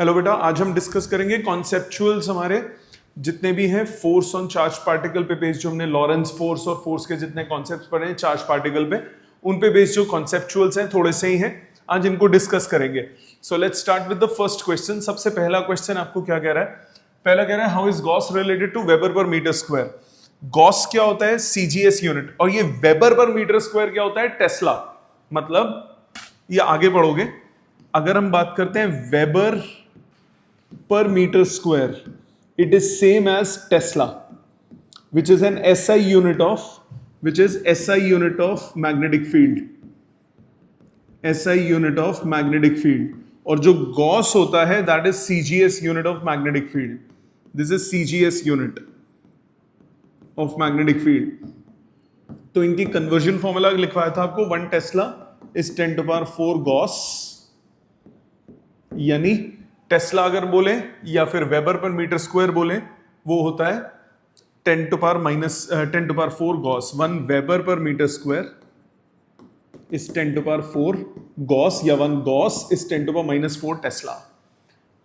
Hello बेटा, आज हम डिस्कस करेंगे कॉन्सेप्चुअल्स हमारे जितने भी हैं फोर्स ऑन चार्ज पार्टिकल पे बेस्ड, जो हमने लॉरेंस फोर्स और फोर्स के जितने कॉन्सेप्ट्स पढ़े हैं चार्ज पार्टिकल पे, उन पे बेस्ड जो कॉन्सेप्चुअल्स हैं थोड़े से ही हैं, आज इनको डिस्कस करेंगे। So let's start with the first question. सबसे पहला क्वेश्चन आपको क्या कह रहा है? पहला कह रहा है how is gauss related to weber per meter square. Gauss क्या होता है? CGS unit. और ये वेबर पर मीटर स्क्वायर क्या होता है? टेस्ला। मतलब ये आगे पढ़ोगे, अगर हम बात करते हैं weber per meter square, it is same as Tesla, which is an SI unit of magnetic field, SI unit of magnetic field. और जो गॉस होता है that is CGS unit of magnetic field. This is CGS unit of magnetic field. तो इनकी conversion formula लिखवाया था आपको, 1 Tesla is 10 to power 4 Gauss, यानी टेस्ला अगर बोले या फिर वेबर पर मीटर स्क्वायर बोले वो होता है 10 to power 4 gauss. 1 weber per meter square is 10 to power 4 gauss, या 1 gauss is 10 to power -4 tesla.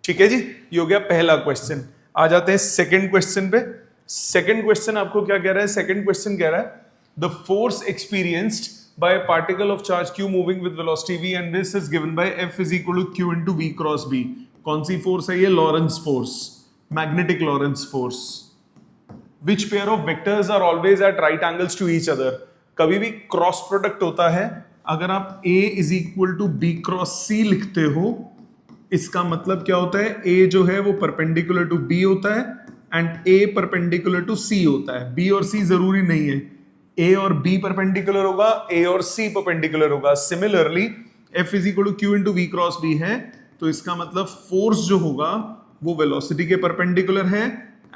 ठीक है जी, ये हो गया पहला क्वेश्चन। आ जाते हैं सेकंड क्वेश्चन पे। सेकंड क्वेश्चन आपको क्या कह रहा है? सेकंड क्वेश्चन कह रहा है the force experienced by a particle of charge q moving with velocity v and this is given by F is equal to q into v cross b। कौन सी force है ये? Lorentz force, magnetic Lorentz force. Which pair of vectors are always at right angles to each other. कभी भी cross product होता है, अगर आप A is equal to B cross C लिखते हो, इसका मतलब क्या होता है? A जो है वो परपेंडिकुलर टू B होता है and A perpendicular to C होता है। B और C जरूरी नहीं है, A और B परपेंडिकुलर होगा, A और C परपेंडिकुलर होगा। Similarly F is equal to q into v cross B है, तो इसका मतलब फोर्स जो होगा वो वेलोसिटी के परपेंडिकुलर है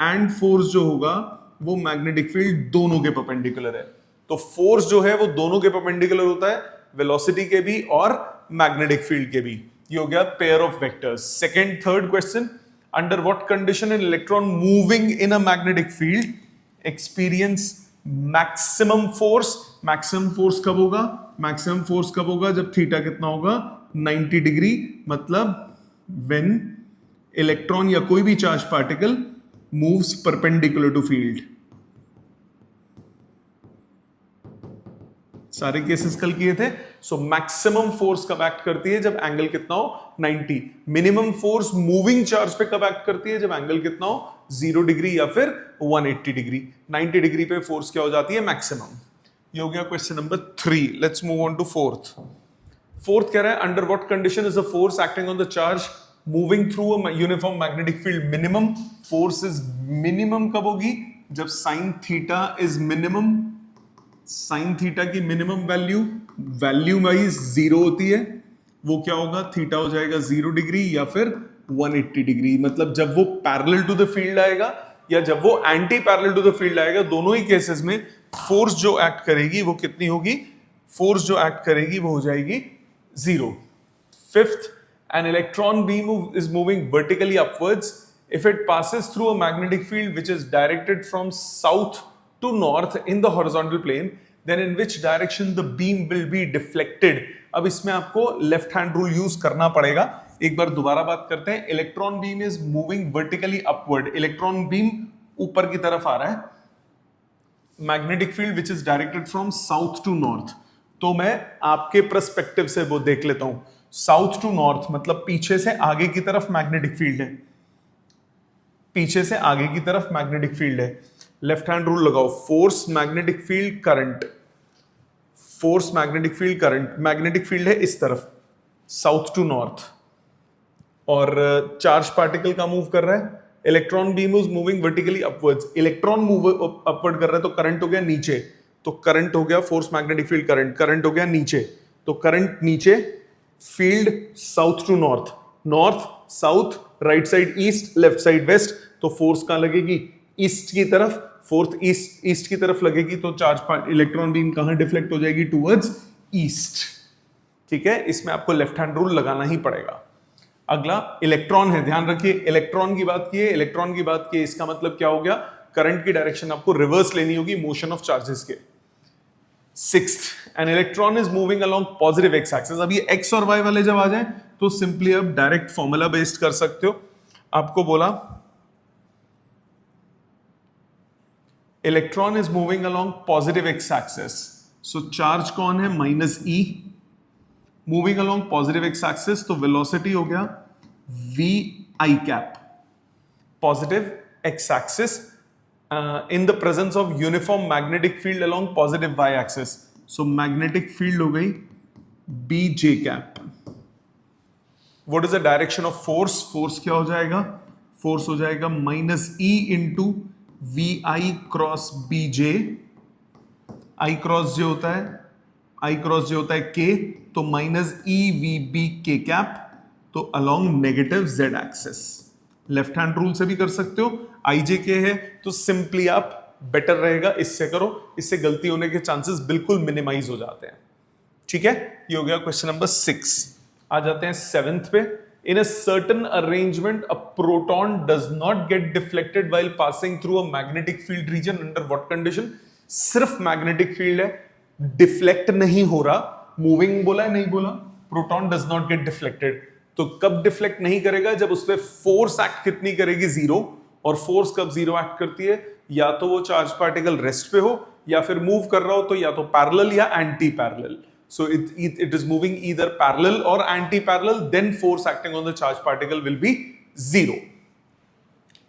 एंड फोर्स जो होगा वो मैग्नेटिक फील्ड दोनों के परपेंडिकुलर है। तो फोर्स जो है वो दोनों के परपेंडिकुलर होता है, वेलोसिटी के भी और मैग्नेटिक फील्ड के भी। ये हो गया pair of vectors. Second third question, under what condition an electron moving in a magnetic field experience maximum force. Maximum force कब होगा? मैक्सिमम फोर्स कब होगा? जब थीटा कितना होगा? 90 डिग्री। मतलब व्हेन इलेक्ट्रॉन या कोई भी charge particle moves perpendicular to field. सारे केसेस कल किए थे। सो मैक्सिमम फोर्स कब एक्ट करती है? जब एंगल कितना हो? 90। मिनिमम फोर्स मूविंग चार्ज पे कब एक्ट करती है? जब एंगल कितना हो? 0 डिग्री या फिर 180 डिग्री। 90 डिग्री पे फोर्स क्या हो जाती है? मैक्सिमम। ये हो गया question number 3। Let's move on to fourth. Fourth कह रहा है under what condition is the force acting on the charge moving through a uniform magnetic field minimum. Force is minimum कब होगी? जब sine theta is minimum. Sine theta की minimum value वाइज 0 होती है, वो क्या होगा? थीटा हो जाएगा 0 डिग्री या फिर 180 डिग्री। मतलब जब वो पैरेलल टू द फील्ड आएगा या जब वो anti parallel to the field आएगा, दोनों ही केसेस में फोर्स जो एक्ट करेगी वो कितनी होगी? फोर्स जो एक्ट करेगी वो हो जाएगी 0। Fifth, an electron beam is moving vertically upwards. If it passes through a magnetic field which is directed from south to north in the horizontal plane, then in which direction the beam will be deflected? अब इसमें आपको left hand rule use करना पड़ेगा। एक बार दोबारा बात करते हैं। Electron beam is moving vertically upward. Electron beam ऊपर की तरफ आ रहा है, magnetic field which is directed from south to north. तो मैं आपके पर्सपेक्टिव से वो देख लेता हूं। साउथ टू नॉर्थ मतलब पीछे से आगे की तरफ मैग्नेटिक फील्ड है, पीछे से आगे की तरफ मैग्नेटिक फील्ड है। लेफ्ट हैंड रूल लगाओ। Force magnetic field current, force magnetic field current. Magnetic field है इस तरफ साउथ टू नॉर्थ और चार्ज पार्टिकल का मूव कर रहा है। Electron beam is moving vertically upwards. Electron move upward कर रहा है तो करंट हो गया नीचे, तो करंट हो गया force magnetic field current. Current हो गया नीचे, तो करंट नीचे, field south to north, north south, right side east, left side west. तो फोर्स कहां लगेगी? ईस्ट की तरफ। फोर्थ ईस्ट की तरफ लगेगी तो चार्ज इलेक्ट्रॉन बीम कहां डिफ्लेक्ट हो जाएगी? Towards east. ठीक है, इसमें आपको लेफ्ट हैंड रूल लगाना ही पड़ेगा। अगला इलेक्ट्रॉन है, ध्यान रखिए इलेक्ट्रॉन की बात की है, इलेक्ट्रॉन की बात की है, इसका मतलब क्या हो गया? करंट की डायरेक्शन आपको रिवर्स लेनी होगी मोशन ऑफ चार्जेस के। Sixth, an electron is moving along positive x axis. अब ये एक्स और वाई वाले जब आ जाए तो सिंपली आप डायरेक्ट फॉर्मूला बेस्ड कर सकते हो। आपको बोला electron is moving along positive x axis, so charge कौन है minus e, moving along positive x axis, तो वेलोसिटी हो गया v i cap, positive x axis in the presence of uniform magnetic field along positive y axis, so magnetic field हो गई bj cap। what is the direction of force, force क्या हो जाएगा, force हो जाएगा minus e into v i cross b j, i cross j होता है, i cross j होता है k, तो minus e v b k cap, तो along negative z axis. Left hand rule से भी कर सकते हो, आई जे के है तो सिंपली आप बेटर रहेगा इससे करो, इससे गलती होने के चांसेस बिल्कुल मिनिमाइज हो जाते हैं। ठीक है, ये हो गया क्वेश्चन नंबर 6। आ जाते हैं 7th पे। In a certain arrangement a proton does not get deflected while passing through a magnetic field region under what condition. सिर्फ मैग्नेटिक फील्ड है, डिफ्लेक्ट नहीं हो रहा, मूविंग बोला है नहीं बोला, proton does not get deflected. तो कब डिफ्लेक्ट नहीं करेगा, जब उस पर फोर्स एक्ट कितनी करेगी, जीरो। और फोर्स कब जीरो एक्ट करती है, या तो वो चार्ज पार्टिकल रेस्ट पे हो या फिर मूव कर रहा हो, तो या तो पैरेलल या anti parallel. So it is moving either parallel और anti parallel, then force acting on the charge particle will be zero.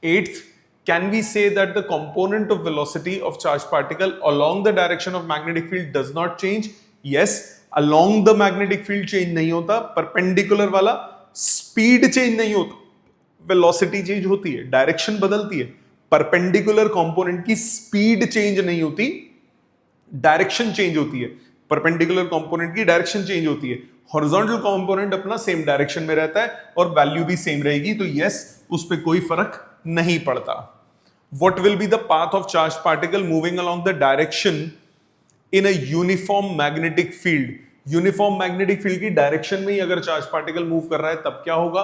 8th, can we say that the component of velocity of charged particle along the direction of magnetic field does not change? Yes, along the magnetic field change नहीं होता, perpendicular वाला speed change नहीं होता, velocity change होती है, direction बदलती है। perpendicular component की speed change नहीं होती, direction change होती है। perpendicular component की direction change होती है, horizontal component अपना same direction में रहता है और value भी same रहेगी, तो yes, उस पर कोई फर्क नहीं पड़ता। What will be the path of charged particle moving along the direction in a uniform magnetic field? Uniform magnetic field की डायरेक्शन में ही अगर चार्ज पार्टिकल मूव कर रहा है तब क्या होगा,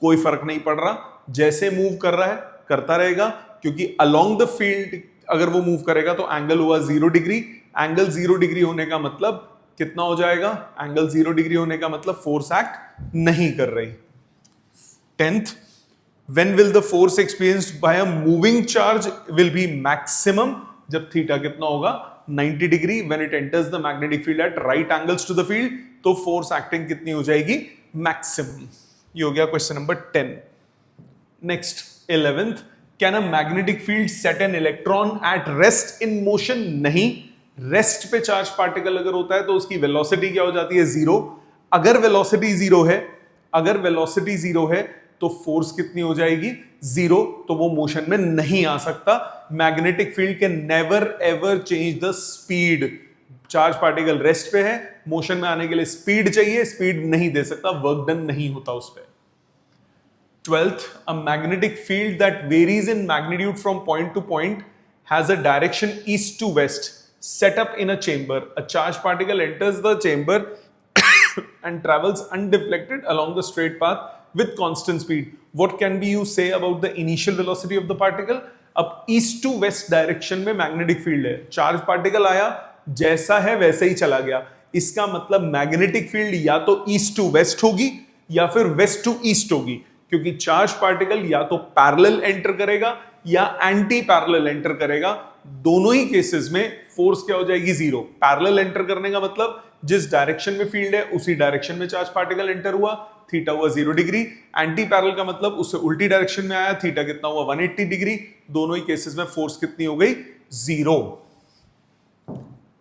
कोई फर्क नहीं पड़ रहा, जैसे मूव कर रहा है करता रहेगा, क्योंकि अलोंग द फील्ड अगर वो मूव करेगा तो एंगल हुआ 0 डिग्री। एंगल 0 डिग्री होने का मतलब कितना हो जाएगा, एंगल 0 डिग्री होने का मतलब फोर्स एक्ट नहीं कर रही। 10th, when will the force experienced by a moving charge will be maximum? जब थीटा कितना होगा 90 degree, when it enters the magnetic field at right angles to the field, तो फोर्स एक्टिंग कितनी हो जाएगी, मैक्सिमम। ये हो गया question number 10। Next 11th, can a magnetic field set an electron at rest in motion? नहीं, rest पे charge particle अगर होता है तो उसकी वेलोसिटी क्या हो जाती है, जीरो। अगर वेलोसिटी जीरो है, अगर वेलोसिटी जीरो है तो फोर्स कितनी हो जाएगी, जीरो, तो वो मोशन में नहीं आ सकता। Magnetic field can never ever change the speed. Charge particle rest पे है, मोशन में आने के लिए स्पीड चाहिए, स्पीड नहीं दे सकता, वर्क डन नहीं होता उस पर। 12th, a magnetic field that varies in magnitude from point to point has a direction east to west set up in a chamber. A charged particle enters the chamber and travels undeflected along the straight path with constant speed. What can be you say about the initial velocity of the particle? अब east to west direction में magnetic field है, charge particle आया जैसा है वैसे ही चला गया, इसका मतलब मैग्नेटिक फील्ड या तो ईस्ट टू वेस्ट होगी या फिर वेस्ट टू ईस्ट होगी, क्योंकि चार्ज पार्टिकल या तो पैरेलल एंटर करेगा या एंटी पैरेलल एंटर करेगा। दोनों ही केसेस में फोर्स क्या हो जाएगी, जीरो। पैरेलल एंटर करने का मतलब जिस डायरेक्शन में फील्ड है उसी डायरेक्शन में चार्ज पार्टिकल एंटर हुआ, थीटा हुआ 0 डिग्री। एंटी पैरेलल का मतलब उससे उल्टी डायरेक्शन में आया, थीटा कितना हुआ 180 डिग्री। दोनों ही केसेस में फोर्स कितनी हो गई, zero.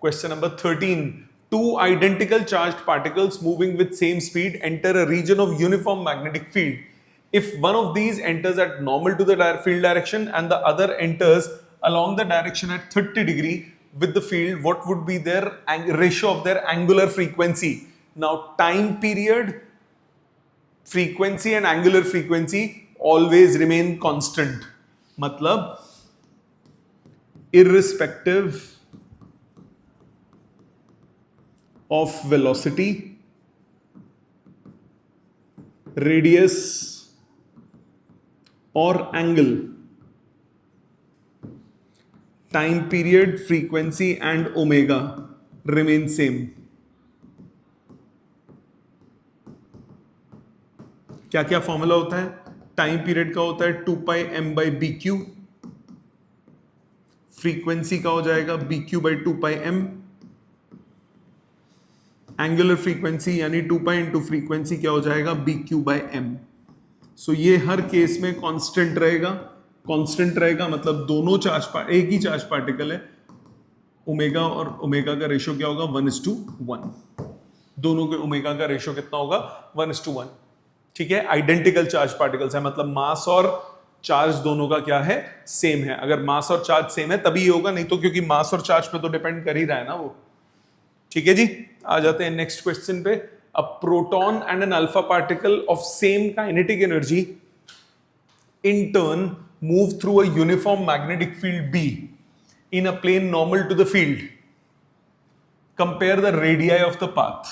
Question number 13, two identical charged particles moving with same speed enter a region of uniform magnetic field. If one of these enters at normal to the field direction and the other enters along the direction at 30 degree with the field, what would be their ratio of their angular frequency? Now time period, frequency and angular frequency always remain constant. मतलब irrespective of velocity, radius or angle, time period, frequency and omega remain same. क्या क्या formula होता है? Time period का होता है 2 pi m by B q, frequency का हो जाएगा B q by 2 pi m, angular frequency यानी 2 पाई इंटू फ्रीक्वेंसी क्या हो जाएगा? B q by m। So ये हर केस में कांस्टेंट रहेगा। कांस्टेंट रहेगा मतलब दोनों एक ही चार्ज पार्टिकल है, ओमेगा और ओमेगा का रेशियो क्या होगा? 1:1। दोनों के ओमेगा का रेशियो कितना होगा? 1:1। ठीक है, आइडेंटिकल चार्ज पार्टिकल्स है, मतलब मास और चार्ज दोनों का क्या है? सेम है। अगर मास और चार्ज सेम है तभी ये होगा, नहीं तो क्योंकि मास और चार्ज पे तो डिपेंड कर ही रहा है ना वो। ठीक है जी, आ जाते हैं नेक्स्ट क्वेश्चन पे। A proton and an alpha particle of same kinetic energy in turn move through a uniform magnetic field B in a plane normal to the field. Compare the radii of the path.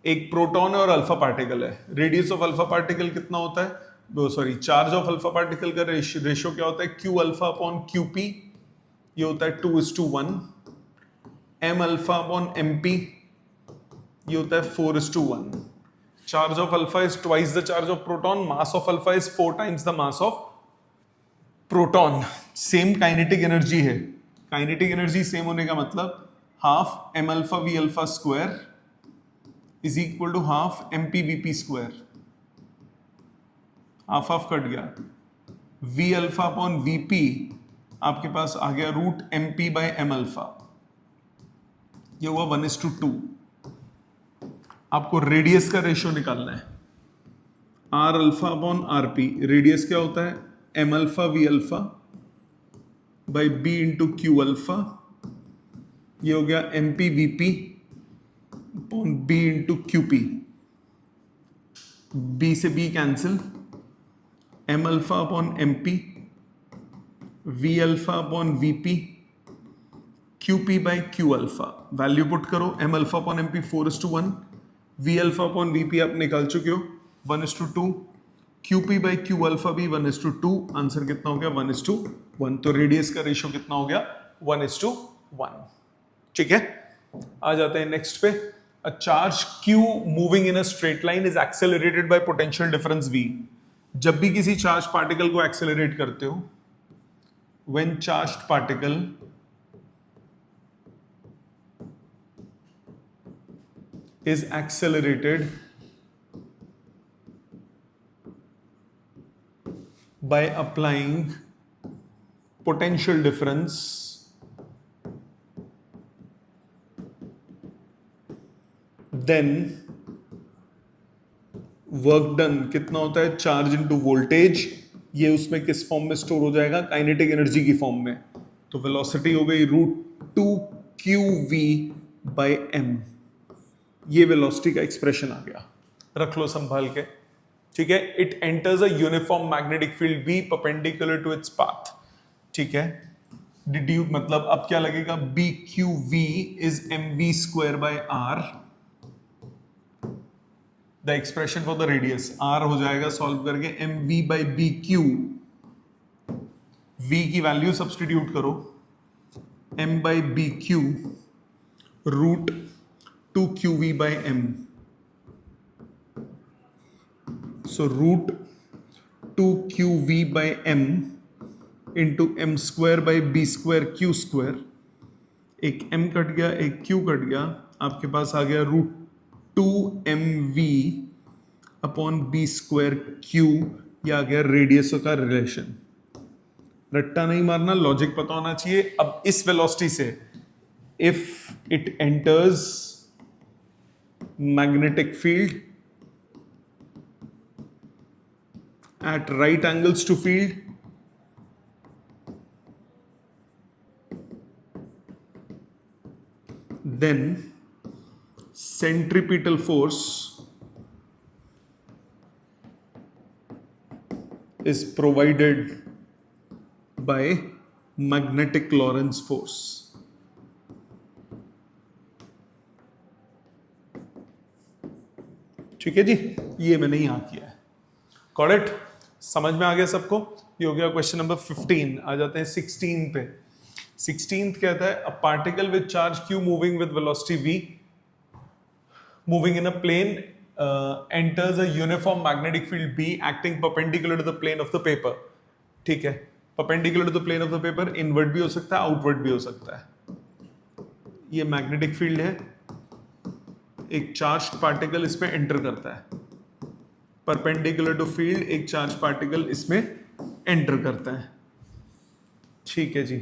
एक proton और alpha particle है, radius of alpha particle कितना होता है? Sorry, charge of alpha particle का ratio क्या होता है? Q alpha upon q p, ये होता है 2:1। M alpha upon M p, ये होता है 4:1। Charge of alpha is twice the charge of proton. Mass of alpha is 4 times the mass of proton. Same kinetic energy है। Kinetic energy same होने का मतलब half m alpha v alpha square is equal to half mp vp square। Half half cut गया। v alpha upon vp आपके पास आ गया root mp by m alpha, ये हुआ 1:2। आपको रेडियस का रेशियो निकालना है, R alpha upon R P. Radius क्या होता है? M alpha V alpha by B into Q alpha, ये हो गया M P V P upon B into Q P. B से B cancel, M alpha upon M P, V alpha upon V P, Q P by Q alpha. Value put करो, M alpha upon M P 4:1, V alpha upon V P आप निकाल चुके हो 1:2, Q P by Q alpha भी 1:2। Answer कितना हो गया? 1:1। तो रेडियस का रेशियो कितना हो गया? 1:1। ठीक है, आ जाते हैं नेक्स्ट पे। A charge Q moving in a straight line is accelerated bye potential difference V। जब भी किसी चार्ज पार्टिकल को एक्सेलरेट करते हो, when charged particle is accelerated by applying potential difference then work done कितना होता है? Charge into voltage. ये उसमें किस फॉर्म में स्टोर हो जाएगा? काइनेटिक एनर्जी की फॉर्म में। तो वेलोसिटी हो गई √2qv बाई m। ये वेलोसिटी का एक्सप्रेशन आ गया, रख लो संभाल के। ठीक है, it enters a uniform magnetic field B perpendicular to its path. ठीक है, डिड्यूट मतलब अब क्या लगेगा? B q v is m v square by r. The expression for the radius r हो जाएगा सॉल्व करके m v by B q. V की वैल्यू सब्सटीट्यूट करो, m by B q root 2qv by m। So root 2qv by m into m square by b square q square। एक m cut गया, एक q cut गया, आपके पास आ गया √2mv upon B square q। ये आ गया radius का relation. रट्टा नहीं मारना, लॉजिक पता होना चाहिए। अब इस वेलोसिटी से if it enters magnetic field at right angles to field, then centripetal force is provided by magnetic Lorentz force। ठीक है जी, ये मैंने यहां किया है। Got it? समझ में आ गया सबको? ये हो गया क्वेश्चन नंबर 15। आ जाते हैं 16 पे। 16 कहता है a particle with charge Q moving with velocity V moving in a plane enters a uniform magnetic field B acting perpendicular to the plane of the paper. ठीक है, perpendicular to the plane of the paper, invert भी हो सकता है, outward भी हो सकता है। ये मैग्नेटिक फील्ड है, एक चार्ज पार्टिकल इसमें एंटर करता है, परपेंडिकुलर टू फील्ड, एक चार्ज पार्टिकल इसमें एंटर करता है। ठीक है जी।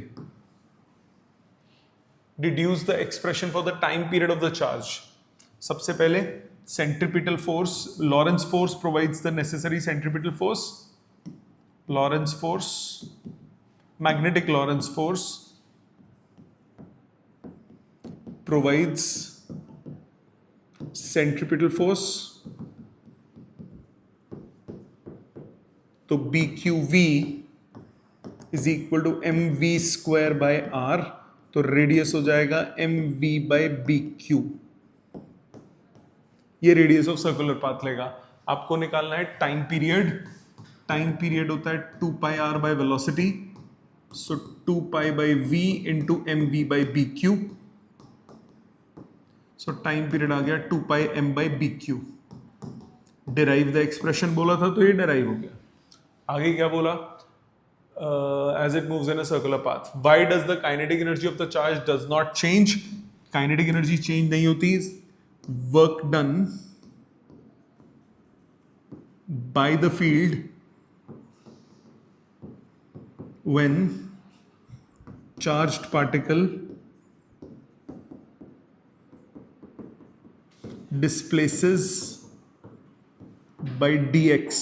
Deduce the expression for the time period of the charge. सबसे पहले centripetal force, Lorentz force provides the necessary centripetal force, Lorentz force, magnetic Lorentz force provides centripetal force, तो BQV is equal to mv square by r, तो radius हो जाएगा mv by BQ। ये radius of circular path लेगा। आपको निकालना है time period, time period होता है 2 pi r by velocity, so 2 pi by v into mv by BQ, so time period आ गया 2 pi m by BQ। Derive the expression बोला था, तो ये डिराइव हो गया। आगे क्या बोला? As it moves in a circular path, why does the kinetic energy of the charge does not change? Kinetic energy change नहीं होती। Work done by the field when charged particle displaces by dx,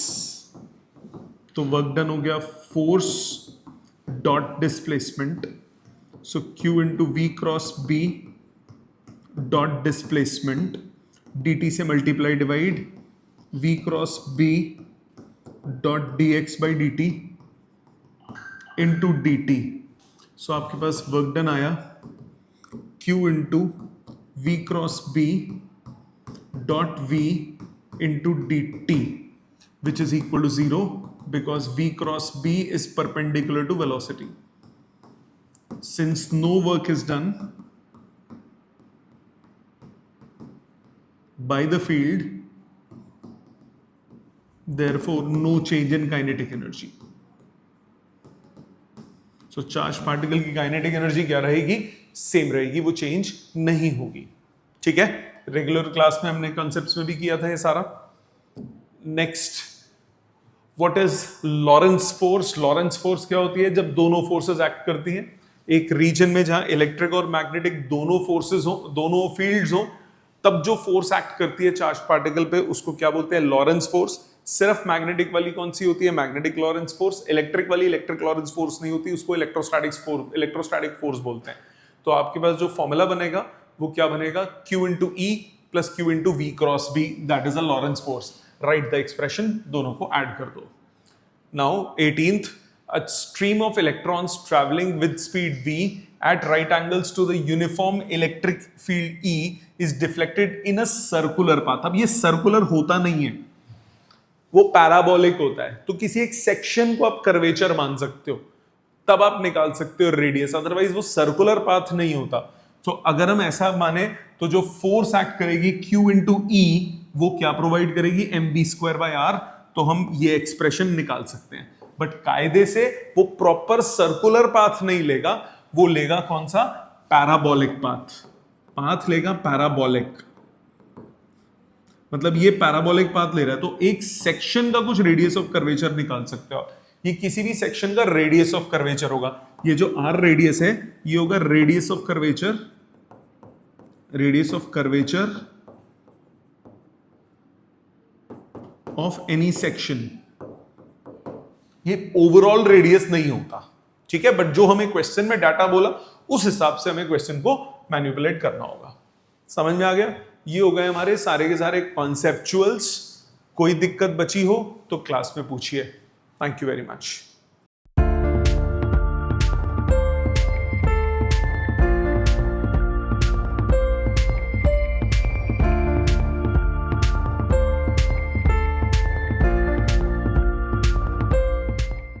तो work done हो गया force dot displacement, so q into v cross B dot displacement dt से multiply divide v क्रॉस b dot dx by dt into dt। So आपके पास work done आया q into v cross b dot v into dt, which is equal to 0 because v cross b is perpendicular to velocity. Since no work is done by the field, therefore no change in kinetic energy. So charge particle की kinetic energy क्या रहेगी? Same रहेगी, वो change नहीं होगी। ठीक है, regular class में हमने कॉन्सेप्ट्स में भी किया था ये सारा। Next, what is Lawrence force? Lorentz force क्या होती है? जब दोनों फोर्सेस एक्ट करती हैं एक रीजन में जहां इलेक्ट्रिक और मैग्नेटिक दोनों फोर्सेस हो, दोनों फील्ड्स हो, तब जो फोर्स एक्ट करती है चार्ज पार्टिकल पे उसको क्या बोलते हैं? Lawrence force. सिर्फ मैग्नेटिक वाली कौन सी होती है? Magnetic Lorentz force. इलेक्ट्रिक वाली इलेक्ट्रिक लॉरेंस फोर्स नहीं होती, उसको इलेक्ट्रोस्टैटिक फोर्स बोलते हैं। तो आपके पास जो फॉर्मूला बनेगा वो क्या बनेगा? Q into E plus Q into V cross B, that is a Lorentz force. Write the expression, दोनों को add कर दो। Now 18th, a stream of electrons traveling with speed V at right angles to the uniform electric field E is deflected in a circular path। अब ये circular होता नहीं है, वो parabolic होता है। तो किसी एक सेक्शन को आप कर्वेचर मान सकते हो, तब आप निकाल सकते हो रेडियस, अदरवाइज वो सर्कुलर पाथ नहीं होता। तो अगर हम ऐसा माने तो जो फोर्स एक्ट करेगी Q इंटू E वो क्या प्रोवाइड करेगी? mv square by r। तो हम ये एक्सप्रेशन निकाल सकते हैं, बट कायदे से वो प्रॉपर सर्कुलर पाथ नहीं लेगा, वो लेगा कौन सा? पैराबोलिक पाथ लेगा, पैराबोलिक। मतलब ये पैराबोलिक पाथ ले रहा है, तो एक सेक्शन का कुछ रेडियस ऑफ कर्वेचर निकाल सकते हो। ये किसी भी सेक्शन का रेडियस ऑफ कर्वेचर होगा। ये जो r रेडियस है ये होगा radius of curvature, of any section. ये ओवरऑल रेडियस नहीं होता, ठीक है, बट जो हमें क्वेश्चन में डाटा बोला उस हिसाब से हमें क्वेश्चन को मैनिपुलेट करना होगा। समझ में आ गया? ये हो गए हमारे सारे के सारे कॉन्सेप्चुअल्स। कोई दिक्कत बची हो तो क्लास में पूछिए। Thank you very much.